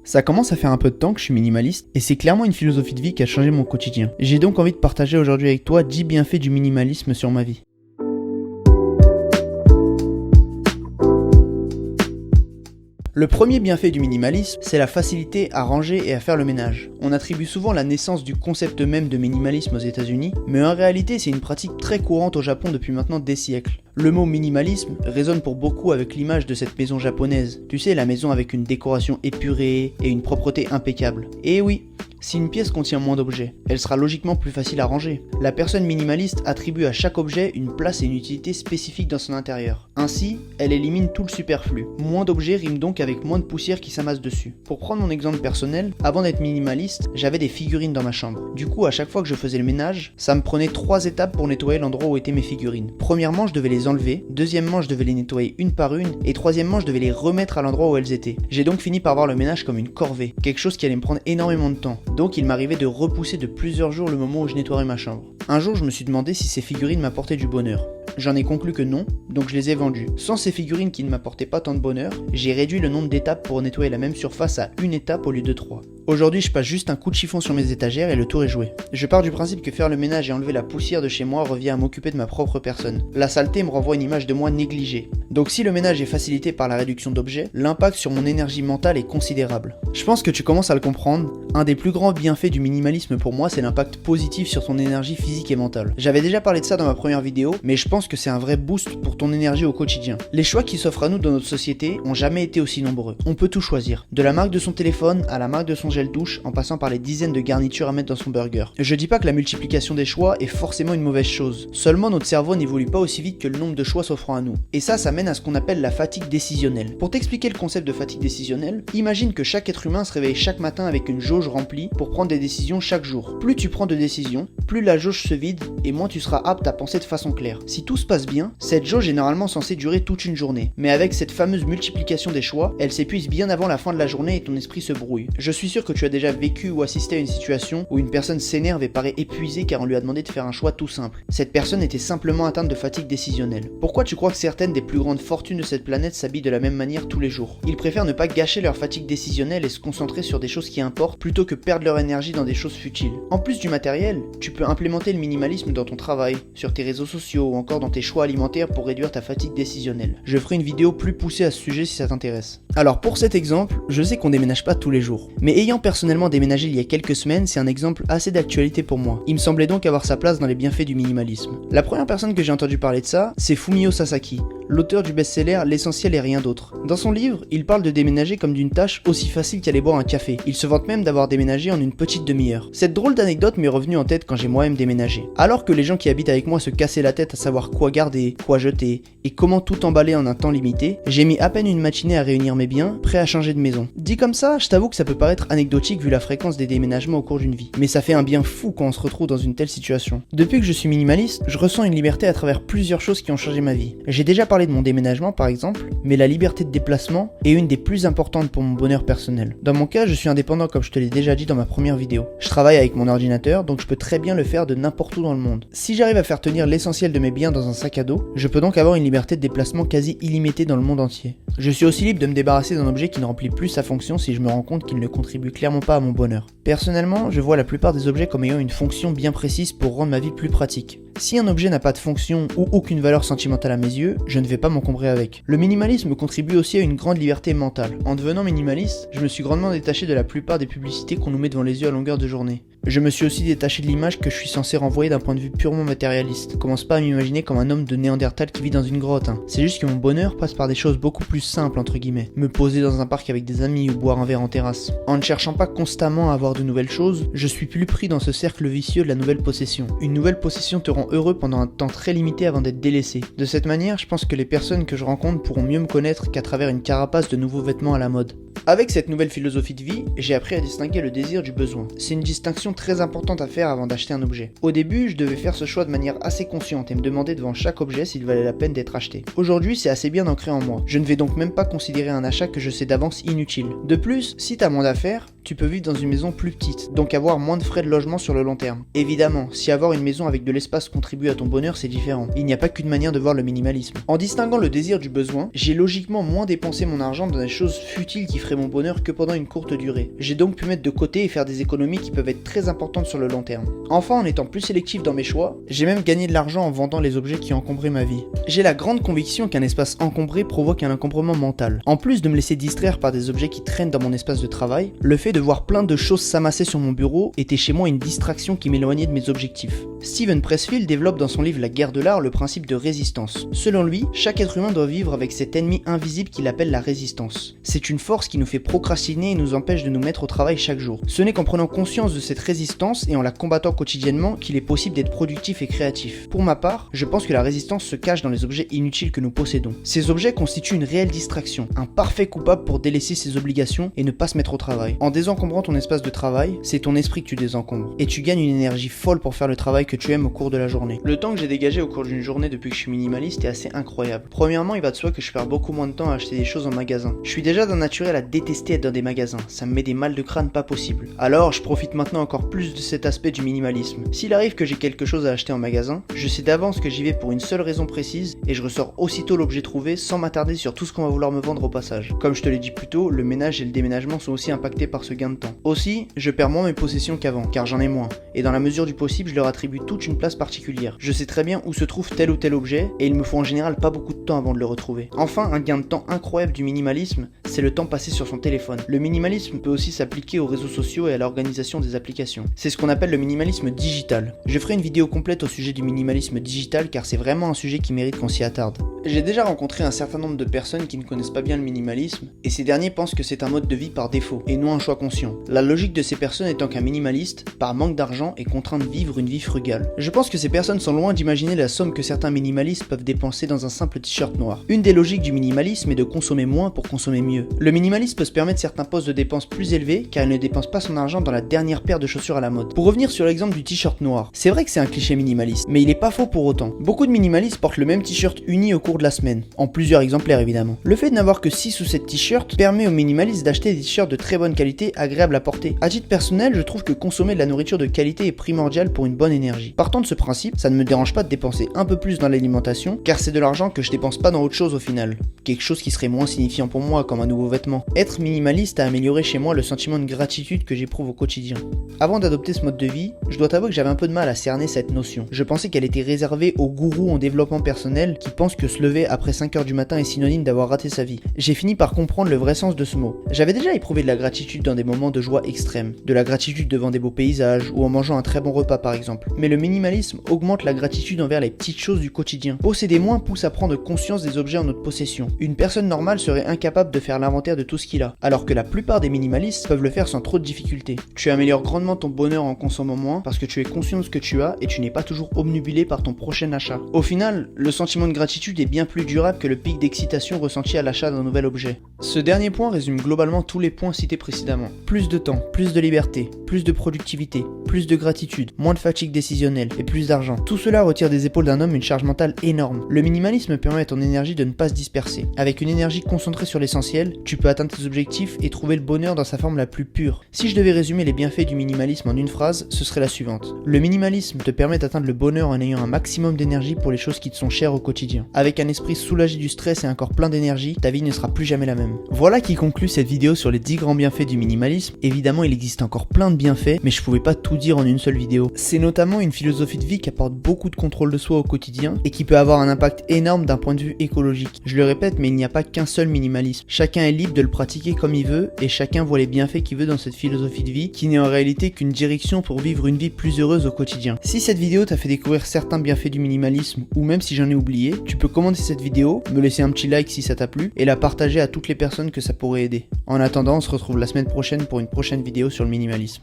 Ça commence à faire un peu de temps que je suis minimaliste et c'est clairement une philosophie de vie qui a changé mon quotidien. J'ai donc envie de partager aujourd'hui avec toi 10 bienfaits du minimalisme sur ma vie. Le premier bienfait du minimalisme, c'est la facilité à ranger et à faire le ménage. On attribue souvent la naissance du concept même de minimalisme aux États-Unis, mais en réalité c'est une pratique très courante au Japon depuis maintenant des siècles. Le mot minimalisme résonne pour beaucoup avec l'image de cette maison japonaise. Tu sais, la maison avec une décoration épurée et une propreté impeccable. Et oui, si une pièce contient moins d'objets, elle sera logiquement plus facile à ranger. La personne minimaliste attribue à chaque objet une place et une utilité spécifique dans son intérieur. Ainsi, elle élimine tout le superflu. Moins d'objets rime donc avec moins de poussière qui s'amasse dessus. Pour prendre mon exemple personnel, avant d'être minimaliste, j'avais des figurines dans ma chambre. Du coup, à chaque fois que je faisais le ménage, ça me prenait 3 étapes pour nettoyer l'endroit où étaient mes figurines. Premièrement, je devais les enlever, deuxièmement, je devais les nettoyer une par une, et troisièmement, je devais les remettre à l'endroit où elles étaient. J'ai donc fini par voir le ménage comme une corvée, quelque chose qui allait me prendre énormément de temps. Donc il m'arrivait de repousser de plusieurs jours le moment où je nettoierais ma chambre. Un jour, je me suis demandé si ces figurines m'apportaient du bonheur. J'en ai conclu que non, donc je les ai vendues. Sans ces figurines qui ne m'apportaient pas tant de bonheur, j'ai réduit le nombre d'étapes pour nettoyer la même surface à une étape au lieu de 3. Aujourd'hui, je passe juste un coup de chiffon sur mes étagères et le tour est joué. Je pars du principe que faire le ménage et enlever la poussière de chez moi revient à m'occuper de ma propre personne. La saleté me renvoie une image de moi négligée. Donc si le ménage est facilité par la réduction d'objets, l'impact sur mon énergie mentale est considérable. Je pense que tu commences à le comprendre, un des plus grands bienfaits du minimalisme pour moi, c'est l'impact positif sur ton énergie physique et mentale. J'avais déjà parlé de ça dans ma première vidéo, mais je pense que c'est un vrai boost pour ton énergie au quotidien. Les choix qui s'offrent à nous dans notre société ont jamais été aussi nombreux. On peut tout choisir, de la marque de son téléphone à la marque de son gel douche, en passant par les dizaines de garnitures à mettre dans son burger. Je dis pas que la multiplication des choix est forcément une mauvaise chose, seulement notre cerveau n'évolue pas aussi vite que le nombre de choix s'offrant à nous. Et ça mène à ce qu'on appelle la fatigue décisionnelle. Pour t'expliquer le concept de fatigue décisionnelle, imagine que chaque être humain se réveille chaque matin avec une jauge remplie pour prendre des décisions chaque jour. Plus tu prends de décisions, plus la jauge se vide et moins tu seras apte à penser de façon claire. Si tout se passe bien, cette jauge est normalement censée durer toute une journée. Mais avec cette fameuse multiplication des choix, elle s'épuise bien avant la fin de la journée et ton esprit se brouille. Je suis sûr que tu as déjà vécu ou assisté à une situation où une personne s'énerve et paraît épuisée car on lui a demandé de faire un choix tout simple. Cette personne était simplement atteinte de fatigue décisionnelle. Pourquoi tu crois que certaines des plus grandes fortunes de cette planète s'habillent de la même manière tous les jours? Ils préfèrent ne pas gâcher leur fatigue décisionnelle et se concentrer sur des choses qui importent plutôt que perdre leur énergie dans des choses futiles. En plus du matériel, tu peux implémenter le minimalisme dans ton travail, sur tes réseaux sociaux ou encore dans tes choix alimentaires pour réduire ta fatigue décisionnelle. Je ferai une vidéo plus poussée à ce sujet si ça t'intéresse. Alors pour cet exemple, je sais qu'on déménage pas tous les jours, mais ayant personnellement déménagé il y a quelques semaines, c'est un exemple assez d'actualité pour moi. Il me semblait donc avoir sa place dans les bienfaits du minimalisme. La première personne que j'ai entendu parler de ça, c'est Fumio Sasaki, l'auteur du best-seller L'essentiel et rien d'autre. Dans son livre, il parle de déménager comme d'une tâche aussi facile qu'aller boire un café. Il se vante même d'avoir déménagé en une petite demi-heure. Cette drôle d'anecdote m'est revenue en tête quand j'ai moi-même déménagé. Alors que les gens qui habitent avec moi se cassaient la tête à savoir quoi garder, quoi jeter et comment tout emballer en un temps limité, j'ai mis à peine une matinée à réunir mes biens, prêt à changer de maison. Dit comme ça, je t'avoue que ça peut paraître anecdotique vu la fréquence des déménagements au cours d'une vie. Mais ça fait un bien fou quand on se retrouve dans une telle situation. Depuis que je suis minimaliste, je ressens une liberté à travers plusieurs choses qui ont changé ma vie. J'ai déjà parlé de mon déménagement par exemple, mais la liberté de déplacement est une des plus importantes pour mon bonheur personnel. Dans mon cas, je suis indépendant comme je te l'ai déjà dit dans ma première vidéo. Je travaille avec mon ordinateur, donc je peux très bien le faire de n'importe où dans le monde. Si j'arrive à faire tenir l'essentiel de mes biens dans un sac à dos, je peux donc avoir une liberté de déplacement quasi illimitée dans le monde entier. Je suis aussi libre de me débarrasser d'un objet qui ne remplit plus sa fonction si je me rends compte qu'il ne contribue clairement pas à mon bonheur. Personnellement, je vois la plupart des objets comme ayant une fonction bien précise pour rendre ma vie plus pratique. Si un objet n'a pas de fonction ou aucune valeur sentimentale à mes yeux, je ne vais pas m'encombrer avec. Le minimalisme contribue aussi à une grande liberté mentale. En devenant minimaliste, je me suis grandement détaché de la plupart des publicités qu'on nous met devant les yeux à longueur de journée. Je me suis aussi détaché de l'image que je suis censé renvoyer d'un point de vue purement matérialiste. Commence pas à m'imaginer comme un homme de Néandertal qui vit dans une grotte. C'est juste que mon bonheur passe par des choses beaucoup plus simples entre guillemets. Me poser dans un parc avec des amis ou boire un verre en terrasse. En ne cherchant pas constamment à avoir de nouvelles choses, je suis plus pris dans ce cercle vicieux de la nouvelle possession. Une nouvelle possession te rend heureux pendant un temps très limité avant d'être délaissé. De cette manière, je pense que les personnes que je rencontre pourront mieux me connaître qu'à travers une carapace de nouveaux vêtements à la mode. Avec cette nouvelle philosophie de vie, j'ai appris à distinguer le désir du besoin. C'est une distinction très importante à faire avant d'acheter un objet. Au début, je devais faire ce choix de manière assez consciente et me demander devant chaque objet s'il valait la peine d'être acheté. Aujourd'hui, c'est assez bien ancré en moi. Je ne vais donc même pas considérer un achat que je sais d'avance inutile. De plus, si t'as moins d'affaires, tu peux vivre dans une maison plus petite, donc avoir moins de frais de logement sur le long terme. Évidemment, si avoir une maison avec de l'espace contribue à ton bonheur, c'est différent. Il n'y a pas qu'une manière de voir le minimalisme. En distinguant le désir du besoin, j'ai logiquement moins dépensé mon argent dans des choses futiles qui feraient m'apporterait mon bonheur que pendant une courte durée. J'ai donc pu mettre de côté et faire des économies qui peuvent être très importantes sur le long terme. Enfin, en étant plus sélectif dans mes choix, j'ai même gagné de l'argent en vendant les objets qui encombraient ma vie. J'ai la grande conviction qu'un espace encombré provoque un encombrement mental. En plus de me laisser distraire par des objets qui traînent dans mon espace de travail, le fait de voir plein de choses s'amasser sur mon bureau était chez moi une distraction qui m'éloignait de mes objectifs. Steven Pressfield développe dans son livre La guerre de l'art le principe de résistance. Selon lui, chaque être humain doit vivre avec cet ennemi invisible qu'il appelle la résistance. C'est une force qui nous fait procrastiner et nous empêche de nous mettre au travail chaque jour. Ce n'est qu'en prenant conscience de cette résistance et en la combattant quotidiennement qu'il est possible d'être productif et créatif. Pour ma part, je pense que la résistance se cache dans les objets inutiles que nous possédons. Ces objets constituent une réelle distraction, un parfait coupable pour délaisser ses obligations et ne pas se mettre au travail. En désencombrant ton espace de travail, c'est ton esprit que tu désencombres. Et tu gagnes une énergie folle pour faire le travail que tu aimes au cours de la journée. Le temps que j'ai dégagé au cours d'une journée depuis que je suis minimaliste est assez incroyable. Premièrement, il va de soi que je perds beaucoup moins de temps à acheter des choses en magasin. Je suis déjà d'un naturel à détester être dans des magasins, ça me met des mal de crâne pas possible. Alors, je profite maintenant encore plus de cet aspect du minimalisme. S'il arrive que j'ai quelque chose à acheter en magasin, je sais d'avance que j'y vais pour une seule raison précise et je ressors aussitôt l'objet trouvé sans m'attarder sur tout ce qu'on va vouloir me vendre au passage. Comme je te l'ai dit plus tôt, le ménage et le déménagement sont aussi impactés par ce gain de temps. Aussi, je perds moins mes possessions qu'avant, car j'en ai moins, et dans la mesure du possible, je leur attribue toute une place particulière. Je sais très bien où se trouve tel ou tel objet, et il me faut en général pas beaucoup de temps avant de le retrouver. Enfin, un gain de temps incroyable du minimalisme, c'est le temps passé sur son téléphone. Le minimalisme peut aussi s'appliquer aux réseaux sociaux et à l'organisation des applications. C'est ce qu'on appelle le minimalisme digital. Je ferai une vidéo complète au sujet du minimalisme digital car c'est vraiment un sujet qui mérite qu'on s'y attarde. J'ai déjà rencontré un certain nombre de personnes qui ne connaissent pas bien le minimalisme, et ces derniers pensent que c'est un mode de vie par défaut, et non un choix conscient. La logique de ces personnes étant qu'un minimaliste, par manque d'argent, est contraint de vivre une vie frugale. Je pense que ces personnes sont loin d'imaginer la somme que certains minimalistes peuvent dépenser dans un simple t-shirt noir. Une des logiques du minimalisme est de consommer moins pour consommer mieux. Le minimalisme peut se permettre certains postes de dépenses plus élevés car il ne dépense pas son argent dans la dernière paire de chaussures à la mode. Pour revenir sur l'exemple du t-shirt noir, c'est vrai que c'est un cliché minimaliste, mais il est pas faux pour autant. Beaucoup de minimalistes portent le même t-shirt uni au cours de la semaine, en plusieurs exemplaires évidemment. Le fait de n'avoir que 6 ou 7 t-shirts permet aux minimalistes d'acheter des t-shirts de très bonne qualité, agréables à porter. À titre personnel, je trouve que consommer de la nourriture de qualité est primordial pour une bonne énergie. Partant de ce principe, ça ne me dérange pas de dépenser un peu plus dans l'alimentation, car c'est de l'argent que je dépense pas dans autre chose au final. Quelque chose qui serait moins signifiant pour moi, comme un nouveau vêtement. Être minimaliste a amélioré chez moi le sentiment de gratitude que j'éprouve au quotidien. Avant d'adopter ce mode de vie, je dois t'avouer que j'avais un peu de mal à cerner cette notion. Je pensais qu'elle était réservée aux gourous en développement personnel qui pensent que se lever après 5h du matin est synonyme d'avoir raté sa vie. J'ai fini par comprendre le vrai sens de ce mot. J'avais déjà éprouvé de la gratitude dans des moments de joie extrême, de la gratitude devant des beaux paysages ou en mangeant un très bon repas par exemple. Mais le minimalisme augmente la gratitude envers les petites choses du quotidien. Posséder moins pousse à prendre conscience des objets en notre possession. Une personne normale serait incapable de faire l'inventaire de tout ce qu'il a, alors que la plupart des minimalistes peuvent le faire sans trop de difficultés. Tu améliores grandement ton bonheur en consommant moins parce que tu es conscient de ce que tu as et tu n'es pas toujours obnubilé par ton prochain achat. Au final, le sentiment de gratitude est bien plus durable que le pic d'excitation ressenti à l'achat d'un nouvel objet. Ce dernier point résume globalement tous les points cités précédemment. Plus de temps, plus de liberté, plus de productivité, plus de gratitude, moins de fatigue décisionnelle et plus d'argent. Tout cela retire des épaules d'un homme une charge mentale énorme. Le minimalisme permet à ton énergie de ne pas se disperser. Avec une énergie concentrée sur l'essentiel, tu peux atteindre tes objectifs et trouver le bonheur dans sa forme la plus pure. Si je devais résumer les bienfaits du minimalisme en une phrase, ce serait la suivante. Le minimalisme te permet d'atteindre le bonheur en ayant un maximum d'énergie pour les choses qui te sont chères au quotidien. Avec un esprit soulagé du stress et un corps plein d'énergie, ta vie ne sera plus jamais la même. Voilà qui conclut cette vidéo sur les 10 grands bienfaits du minimalisme. Évidemment, il existe encore plein de bienfaits, mais je pouvais pas tout dire en une seule vidéo. C'est notamment une philosophie de vie qui apporte beaucoup de contrôle de soi au quotidien et qui peut avoir un impact énorme d'un point de vue écologique. Je le répète, mais il n'y a pas qu'un seul minimalisme. Chacun est libre de le pratiquer comme il veut et chacun voit les bienfaits qu'il veut dans cette philosophie de vie qui n'est en réalité qu'une direction pour vivre une vie plus heureuse au quotidien. Si cette vidéo t'a fait découvrir certains bienfaits du minimalisme ou même si j'en ai oublié, tu peux commenter cette vidéo, me laisser un petit like si ça t'a plu et la partager à toutes les personnes que ça pourrait aider. En attendant, on se retrouve la semaine prochaine pour une prochaine vidéo sur le minimalisme.